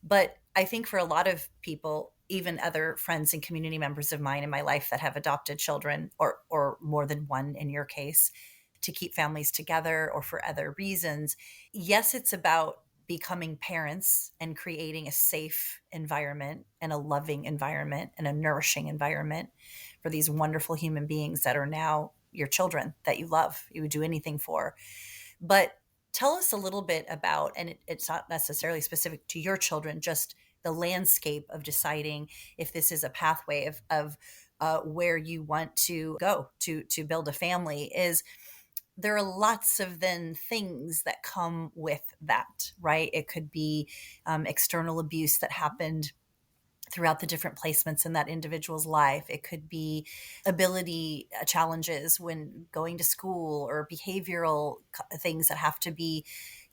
But I think for a lot of people, even other friends and community members of mine in my life that have adopted children, or more than one in your case, to keep families together or for other reasons, yes, it's about becoming parents and creating a safe environment and a loving environment and a nourishing environment for these wonderful human beings that are now your children that you love, you would do anything for. But tell us a little bit about, and it's not necessarily specific to your children, just the landscape of deciding if this is a pathway of where you want to go to build a family. Is there are lots of then things that come with that, right? It could be external abuse that happened throughout the different placements in that individual's life. It could be ability challenges when going to school, or behavioral things that have to be,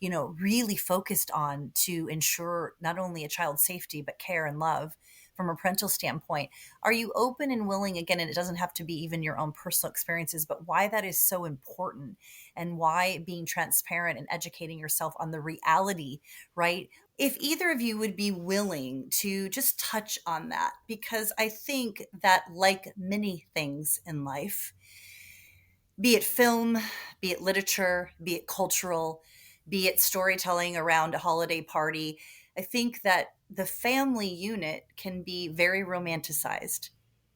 really focused on to ensure not only a child's safety, but care and love from a parental standpoint. Are you open and willing, again, and it doesn't have to be even your own personal experiences, but why that is so important, and why being transparent and educating yourself on the reality, right? If either of you would be willing to just touch on that, because I think that, like many things in life, be it film, be it literature, be it cultural, be it storytelling around a holiday party, I think that the family unit can be very romanticized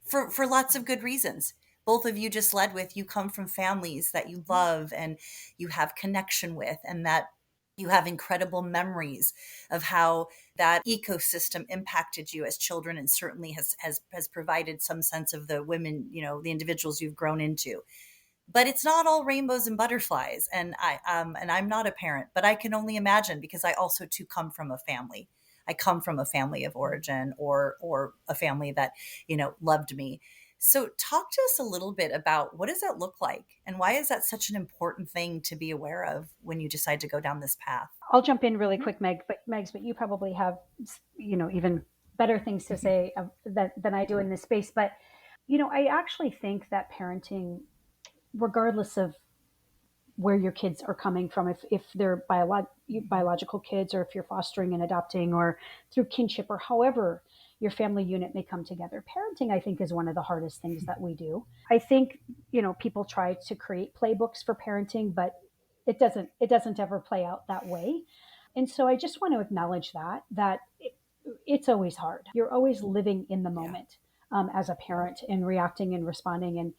for lots of good reasons. Both of you just led with, you come from families that you love and you have connection with, and that you have incredible memories of how that ecosystem impacted you as children, and certainly has provided some sense of the women, the individuals you've grown into. But it's not all rainbows and butterflies, and I'm not a parent, but I can only imagine, because I also too come from a family. I come from a family of origin, or a family that loved me. So talk to us a little bit about, what does that look like, and why is that such an important thing to be aware of when you decide to go down this path? I'll jump in really Mhm. quick, Megs, but you probably have, even better things to say than I do in this space. But, I actually think that parenting, regardless of where your kids are coming from, if they're biological kids, or if you're fostering and adopting, or through kinship, or however your family unit may come together, parenting, I think, is one of the hardest things that we do. I think, people try to create playbooks for parenting, but it doesn't ever play out that way. And so I just want to acknowledge it's always hard. You're always living in the Yeah. moment, as a parent, and reacting and responding, and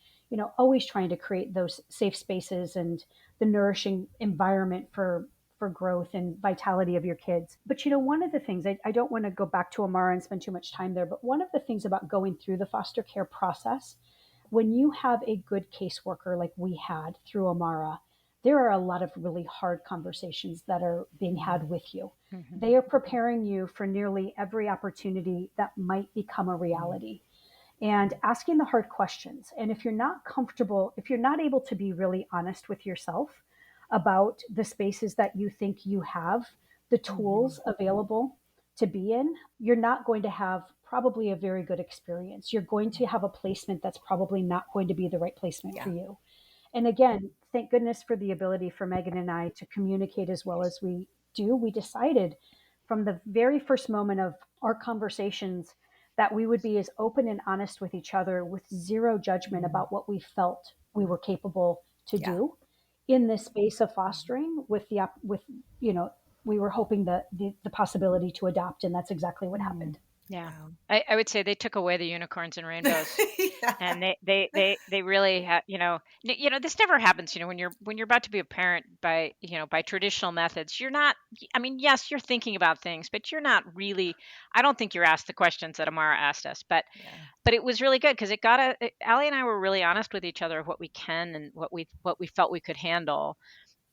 always trying to create those safe spaces and the nourishing environment for growth and vitality of your kids. But one of the things, I don't want to go back to Amara and spend too much time there, but one of the things about going through the foster care process, when you have a good caseworker like we had through Amara, there are a lot of really hard conversations that are being had with you. Mm-hmm. They are preparing you for nearly every opportunity that might become a reality and asking the hard questions. And if you're not comfortable, if you're not able to be really honest with yourself about the spaces that you think you have the tools available to be in, you're not going to have probably a very good experience. You're going to have a placement that's probably not going to be the right placement for you. And again, thank goodness for the ability for Megan and I to communicate as well as we do. We decided from the very first moment of our conversations that we would be as open and honest with each other with zero judgment about what we felt we were capable to do in this space of fostering with we were hoping that the possibility to adopt, and that's exactly what happened. Yeah. Wow. I would say they took away the unicorns and rainbows. Yeah. And they really had, this never happens, when you're about to be a parent by, by traditional methods. You're not, I mean, yes, you're thinking about things, but you're not really, I don't think you're asked the questions that Amara asked us, Yeah. but it was really good because Aly and I were really honest with each other of what we can and what we felt we could handle.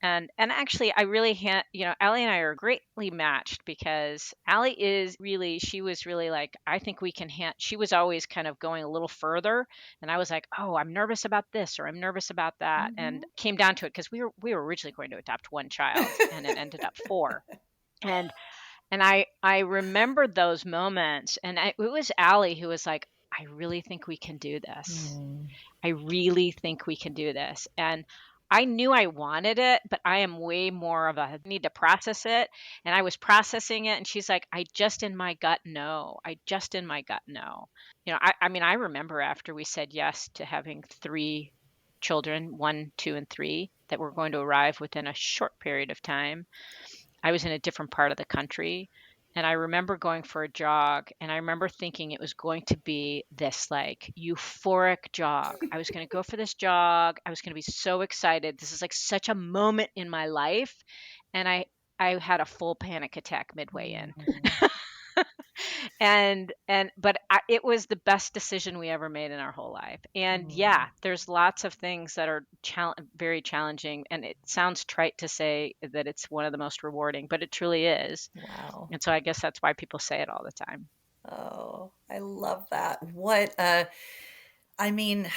And actually, I really Aly and I are greatly matched because Aly she was really like, I think we can she was always kind of going a little further. And I was like, oh, I'm nervous about this or I'm nervous about that. And came down to it because we were originally going to adopt one child and it ended up four. And I remembered those moments, and it was Aly who was like, I really think we can do this. I really think we can do this. And I knew I wanted it, but I am way more of a need to process it. And I was processing it. And she's like, I just in my gut know. I just in my gut know. I mean, I remember after we said yes to having three children, 1, 2, and 3, that were going to arrive within a short period of time. I was in a different part of the country. And I remember going for a jog and I remember thinking it was going to be this like euphoric jog. I was going to go for this jog. I was going to be so excited. This is like such a moment in my life. And I had a full panic attack midway in. It was the best decision we ever made in our whole life. And yeah, there's lots of things that are very challenging, and it sounds trite to say that it's one of the most rewarding, but it truly is. Wow. And so I guess that's why people say it all the time. Oh, I love that. I mean,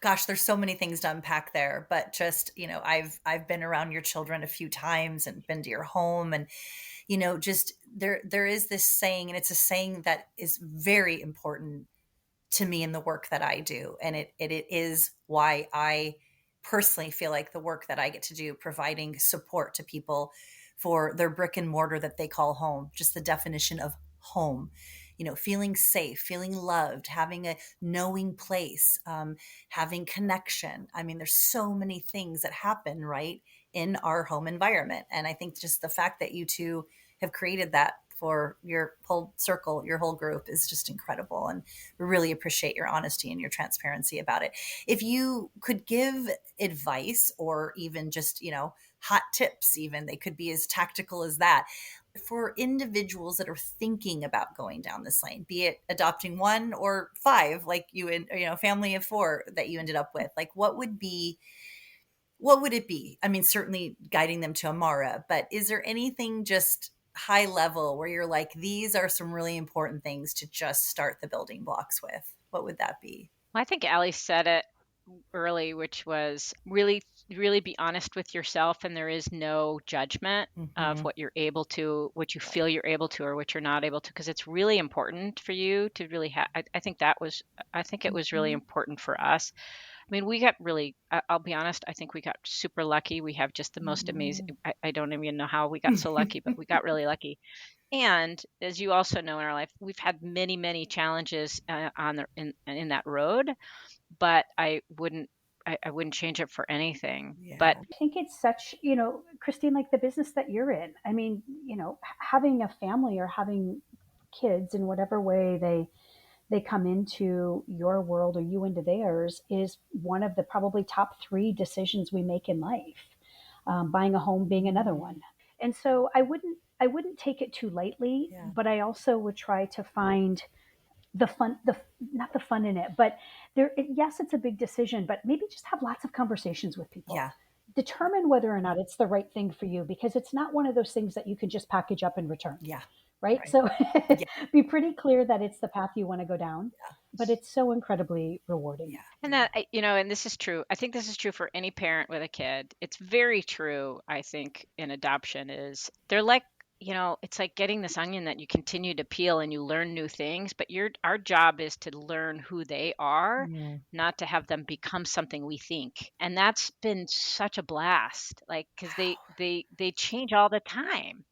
gosh, there's so many things to unpack there, but just, I've been around your children a few times and been to your home, and just there is this saying, and it's a saying that is very important to me in the work that I do. And it is why I personally feel like the work that I get to do, providing support to people for their brick and mortar that they call home, just the definition of home, feeling safe, feeling loved, having a knowing place, having connection. I mean, there's so many things that happen right in our home environment. And I think just the fact that you two have created that for your whole circle, your whole group, is just incredible. And we really appreciate your honesty and your transparency about it. If you could give advice or even just, hot tips, even they could be as tactical as that, for individuals that are thinking about going down this lane, be it adopting 1 or 5, like you and, family of 4 that you ended up with, like what would it be? I mean, certainly guiding them to Amara, but is there anything just high level where you're like, these are some really important things to just start the building blocks with? What would that be? Well, I think Aly said it early, which was really, really be honest with yourself, and there is no judgment of what you're able to, what you feel you're able to, or what you're not able to, because it's really important for you to really have. I think it was really important for us. I mean, we got really, I'll be honest, I think we got super lucky. We have just the most amazing, I don't even know how we got so lucky, but we got really lucky. And as you also know in our life, we've had many, many challenges in that road, but I wouldn't change it for anything. But I think it's such, Kristine, like the business that you're in. I mean, having a family or having kids in whatever way they come into your world or you into theirs is one of the probably top 3 decisions we make in life. Buying a home being another one. And so I wouldn't take it too lightly, Yeah. but I also would try to find the fun, the not the fun in it, but yes, it's a big decision, but maybe just have lots of conversations with people. Yeah. Determine whether or not it's the right thing for you, because it's not one of those things that you can just package up and return, Yeah. right? Right. So Yeah. be pretty clear that it's the path you want to go down, Yeah. but it's so incredibly rewarding. Yeah. And that, and this is true. I think this is true for any parent with a kid. It's very true, I think, in adoption is they're like, it's like getting this onion that you continue to peel and you learn new things, but our job is to learn who they are, Mm. not to have them become something we think. And that's been such a blast, like, because they change all the time.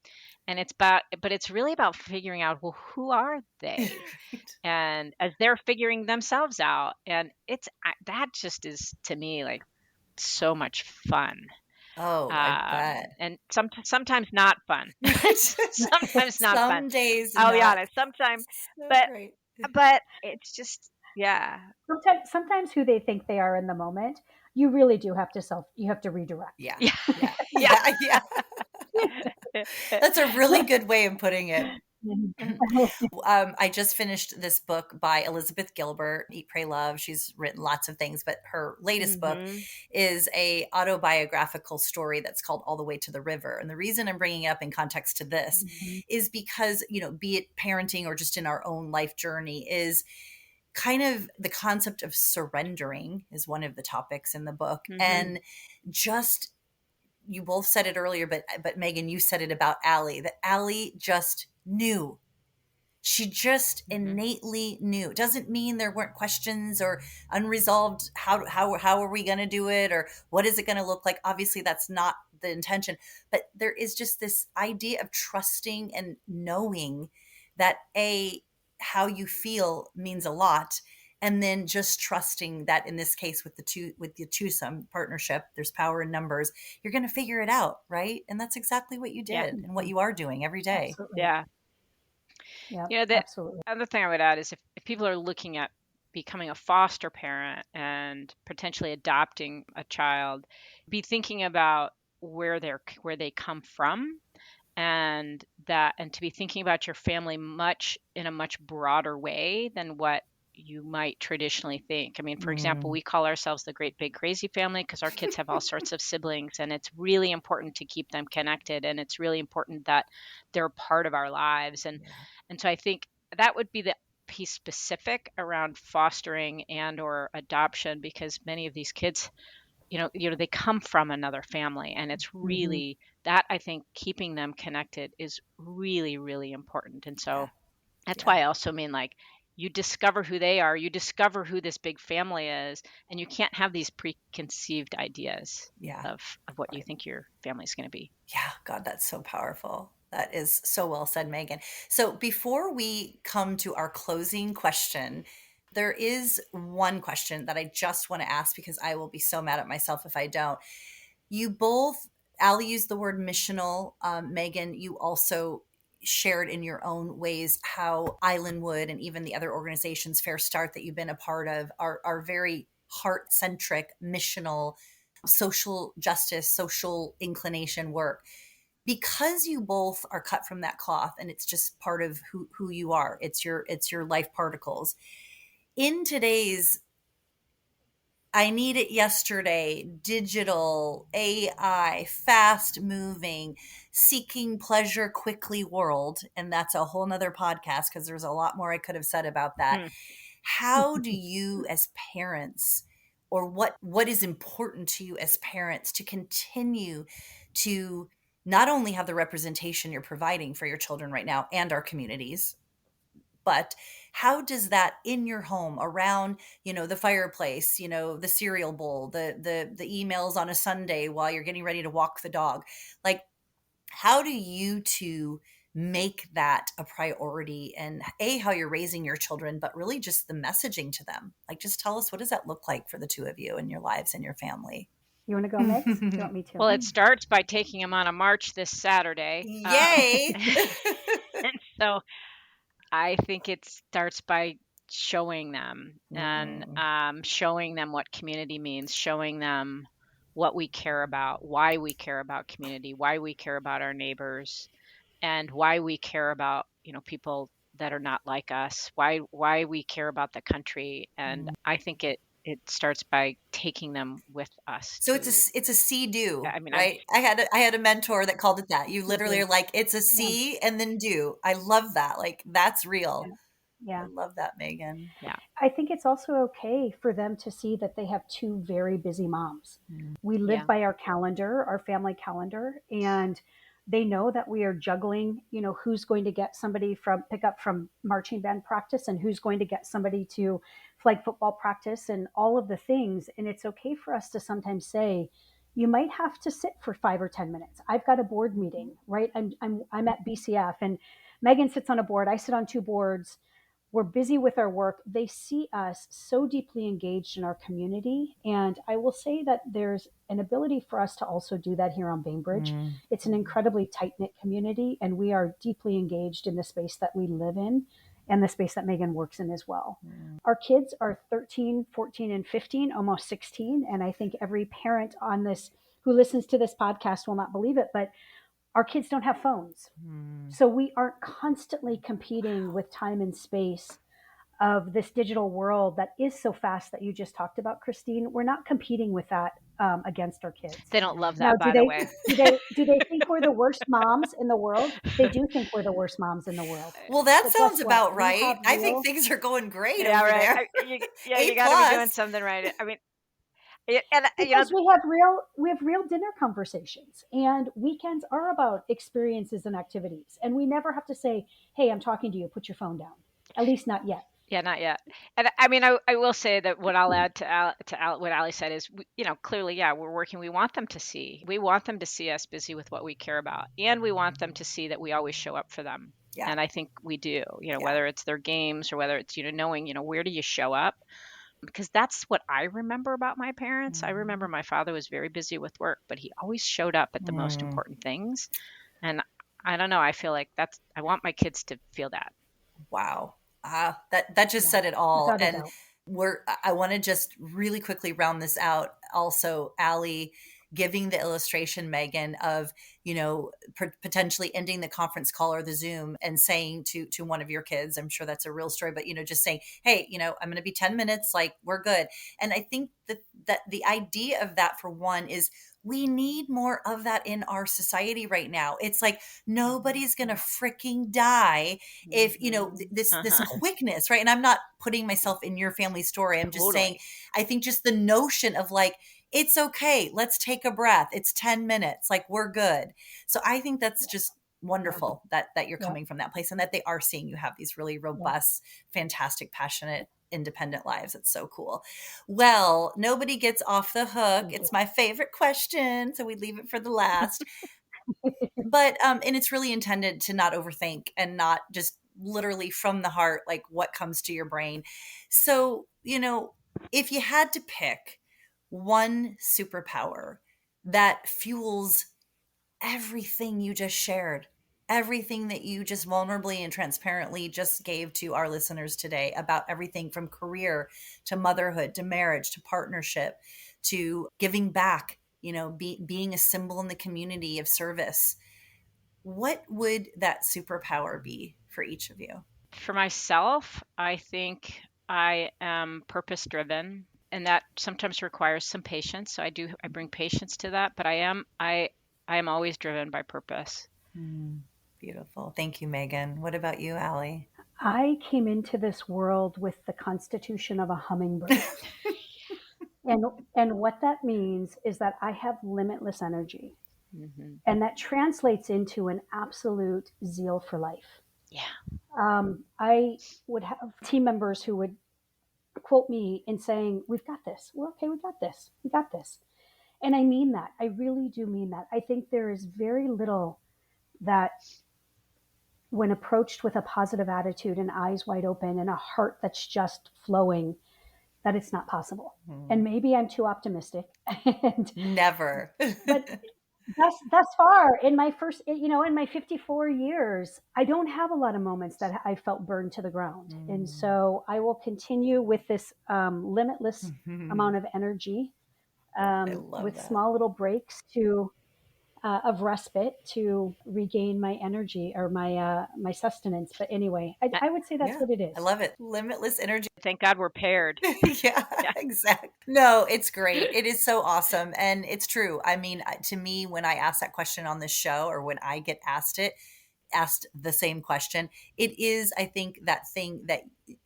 And but it's really about figuring out, well, who are they? Right. And as they're figuring themselves out, and that just is to me like so much fun. Oh, I bet. And sometimes not fun. Sometimes not fun, Some days I'll be not honest, sometimes. so but great. but it's just, yeah. Sometimes who they think they are in the moment, you really do have to you have to redirect. Yeah. Yeah. Yeah. Yeah. Yeah. Yeah. That's a really good way of putting it. I just finished this book by Elizabeth Gilbert, Eat, Pray, Love. She's written lots of things, but her latest book Mhm. is a autobiographical story that's called All the Way to the River. And the reason I'm bringing it up in context to this Mhm. is because, be it parenting or just in our own life journey, is kind of the concept of surrendering is one of the topics in the book. Mhm. And just, you both said it earlier, but Megan, you said it about Aly, that Aly just knew. She just Mhm. innately knew. It doesn't mean there weren't questions or unresolved, how are we going to do it, or what is it going to look like? Obviously that's not the intention, but there is just this idea of trusting and knowing that how you feel means a lot, and then just trusting that in this case with the twosome partnership, there's power in numbers. You're going to figure it out, right? And that's exactly what you Yeah. did and what Mhm. you are doing every day. Absolutely. Yeah. Yeah, The absolutely. other thing I would add is if people are looking at becoming a foster parent and potentially adopting a child, be thinking about where they come from, and to be thinking about your family in a much broader way than what you might traditionally think. I mean, for example, Mm, we call ourselves the Great Big Crazy Family because our kids have all sorts of siblings, and it's really important to keep them connected, and it's really important that they're part of our lives. And yeah. and so I think that would be the piece specific around fostering and or adoption, because many of these kids, they come from another family, and it's Hmm. really that, I think, keeping them connected is really, really important. And Yeah. so that's Yeah. why I also mean, like, you discover who they are, you discover who this big family is, and you can't have these preconceived ideas Yeah. of what you Right. think your family's going to be. Yeah. God, that's so powerful. That is so well said, Megan. So before we come to our closing question, there is one question that I just want to ask because I will be so mad at myself if I don't. You both, Aly used the word missional. Megan, you also shared in your own ways how Islandwood and even the other organizations, Fair Start, that you've been a part of are very heart centric, missional, social justice, social inclination work. Because you both are cut from that cloth and it's just part of who you are. It's your life particles. In today's I need it yesterday, digital, AI, fast moving, seeking pleasure quickly world. And that's a whole nother podcast because there's a lot more I could have said about that. Hmm. How do you as parents, or what is important to you as parents to continue to not only have the representation you're providing for your children right now and our communities, but how does that in your home around, the fireplace, the cereal bowl, the emails on a Sunday while you're getting ready to walk the dog, like how do you two make that a priority, and how you're raising your children, but really just the messaging to them? Like, just tell us, what does that look like for the two of you in your lives and your family? You want to go, Megs? Do you want me to? Well, it starts by taking them on a march this Saturday. Yay. And so I think it starts by showing them, and Mm, showing them what community means, showing them what we care about, why we care about community, why we care about our neighbors, and why we care about, people that are not like us, why we care about the country. And I think it starts by taking them with us So to, it's a see do, I mean, right? I had a mentor that called it that. You We literally do. are like, it's a Yeah, see and then do. I love that. Like that's real. yeah, I yeah. love that, Megan. yeah, I think it's also okay for them to see that they have two very busy moms. Mm. We live yeah. by our calendar, our family calendar, and they know that we are juggling, who's going to get somebody from pick up from marching band practice and who's going to get somebody to flag football practice and all of the things. And it's okay for us to sometimes say, you might have to sit for 5 or 10 minutes. I've got a board meeting, right? I'm at BCF and Megan sits on a board. I sit on two boards. We're busy with our work. They see us so deeply engaged in our community. And I will say that there's an ability for us to also do that here on Bainbridge. Mm. It's an incredibly tight knit community, and we are deeply engaged in the space that we live in and the space that Megan works in as well. Mm. Our kids are 13, 14, and 15, almost 16. And I think every parent on this who listens to this podcast will not believe it, but our kids don't have phones. Mm. So we aren't constantly competing with time and space of this digital world that is so fast that you just talked about, Kristine. We're not competing with that against our kids. They don't love Now, that, by the way. do they think we're the worst moms in the world? They do think we're the worst moms in the world. Well, that But guess sounds what? about We right. have I think real things are going great Yeah, over right. there. Yeah, A you got to be doing plus. something right. I mean, and because we have real dinner conversations, and weekends are about experiences and activities, and we never have to say, "Hey, I'm talking to you. Put your phone down." At least not yet. yeah, not yet. And I mean, I will say that what I'll add to what Ali said is, clearly, yeah, we're working. We want them to see. We want them to see us busy with what we care about, and we want them to see that we always show up for them. Yeah. And I think we do. Yeah. Whether it's their games or whether it's knowing where do you show up, because that's what I remember about my parents. I remember my father was very busy with work, but he always showed up at the most Mm. important things. And I don't know. I feel like I want my kids to feel that. Wow. That just Yeah, said it all. without a And doubt. I want to just really quickly round this out. Also, Aly giving the illustration, Megan, of, potentially ending the conference call or the Zoom and saying to one of your kids, I'm sure that's a real story, but, just saying, hey, I'm going to be 10 minutes, like we're good. And I think that the idea of that, for one, is we need more of that in our society right now. It's like nobody's going to freaking die if this Uh-huh. quickness, right? And I'm not putting myself in your family story. I'm just saying, Totally. I think just the notion of like, it's okay, let's take a breath, it's 10 minutes, like we're good. So I think that's just Yeah, wonderful that you're yeah, coming from that place and that they are seeing you have these really yeah. robust, fantastic, passionate, independent lives. It's so cool. Well, nobody gets off the hook. Thank you. It's my favorite question, so we leave it for the last. But and it's really intended to not overthink and not just literally from the heart, like what comes to your brain. So, if you had to pick one superpower that fuels everything you just shared, everything that you just vulnerably and transparently just gave to our listeners today about everything from career to motherhood to marriage to partnership to giving back, being a symbol in the community of service, what would that superpower be for each of you? For myself, I think I am purpose driven, and that sometimes requires some patience. So I bring patience to that, but I am always driven by purpose. Beautiful. Thank you, Megan. What about you, Aly? I came into this world with the constitution of a hummingbird. And what that means is that I have limitless energy. Hmm. And that translates into an absolute zeal for life. Yeah. I would have team members who would quote me in saying, "We've got this. We're okay. We got this. We got this." And I mean that. I really do mean that. I think there is very little that, when approached with a positive attitude and eyes wide open and a heart that's just flowing, that it's not possible. And maybe I'm too optimistic. and Never. but thus far in my in my 54 years, I don't have a lot of moments that I felt burned to the ground. And so I will continue with this limitless amount of energy I love with that. small little breaks to of respite to regain my energy or my sustenance. But anyway, I I would say that's Yeah, what it I is. love it. Limitless energy. thank God we're paired. Yeah, Yeah. exactly. No, it's great. It is so awesome. And it's true. I mean, to me, when I ask that question on this show or when I get asked the same question, it is, I think, that thing that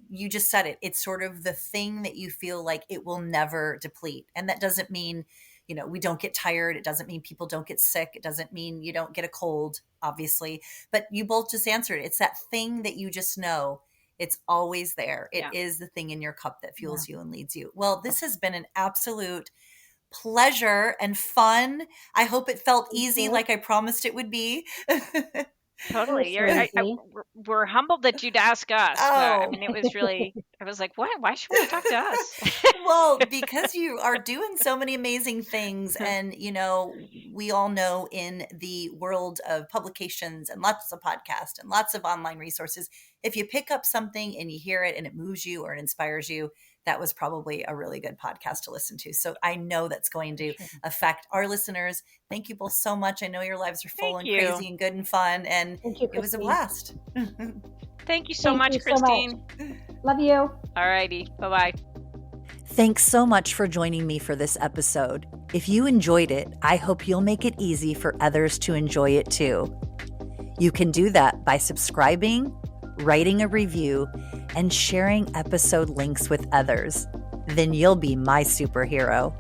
you just said it. It's sort of the thing that you feel like it will never deplete. And that doesn't mean, we don't get tired. It doesn't mean people don't get sick. It doesn't mean you don't get a cold, obviously. But you both just answered it. It's that thing that you just know. It's always there. It Yeah. is the thing in your cup that Yeah. fuels you and leads you. Well, this has been an absolute pleasure and fun. I hope it felt Thank easy you. like I promised it would be. It was Totally. so easy. We're humbled that you'd ask us, but I Oh, mean, it was really, I was like, what? Why should we talk to us? well, because you are doing so many amazing things. And, we all know in the world of publications and lots of podcasts and lots of online resources, if you pick up something and you hear it and it moves you or it inspires you, that was probably a really good podcast to listen to. So I know that's going to Sure. affect our listeners. Thank you both so much. I know your lives are full Thank and you. crazy and good and fun. And Thank you, it was a Kristine. blast. Thank you so Thank much, you so much. Kristine. Love you. All righty. Bye bye. Thanks so much for joining me for this episode. If you enjoyed it, I hope you'll make it easy for others to enjoy it too. You can do that by subscribing, writing a review, and sharing episode links with others. Then you'll be my superhero.